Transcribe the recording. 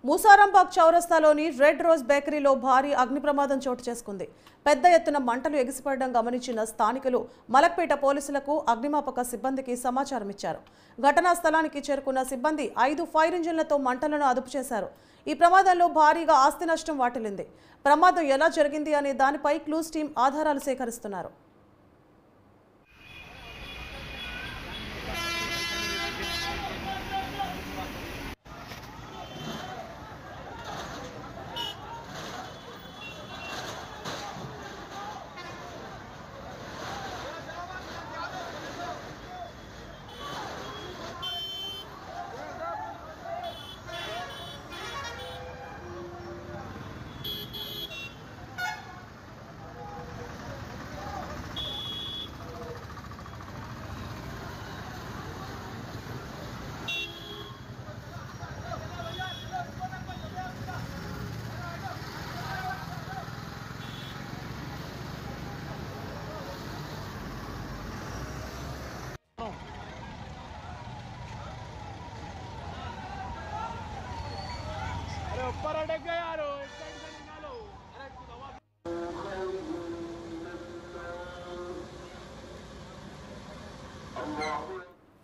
Musarambagh చౌరస్తాలోని red rose బేకరీలో భారీ అగ్ని ప్రమాదం చోటు చేసుకుంది. పెద్ద ఎత్తున మంటలు ఎగిసిపడడం గమనించిన స్థానికులు మలక్పేట పోలీసులకు, అగ్నిమాపక సిబ్బందికి సమాచారం ఇచ్చారు. ఘటనా స్థలానికి చేరుకున్న సిబ్బంది 5 ఫైర్ ఇంజిన్లతో మంటలను అదుపు చేశారు. ఈ ప్రమాదంలో భారీగా ఆస్తి నష్టం వాటిల్లింది. ప్రమాదం ఎలా జరిగింది అనే దానిపై క్లూస్ టీం ఆధారాలు సేకరిస్తున్నారు. ऊपर अटक गया यार, एक साइड से निकालो। अरे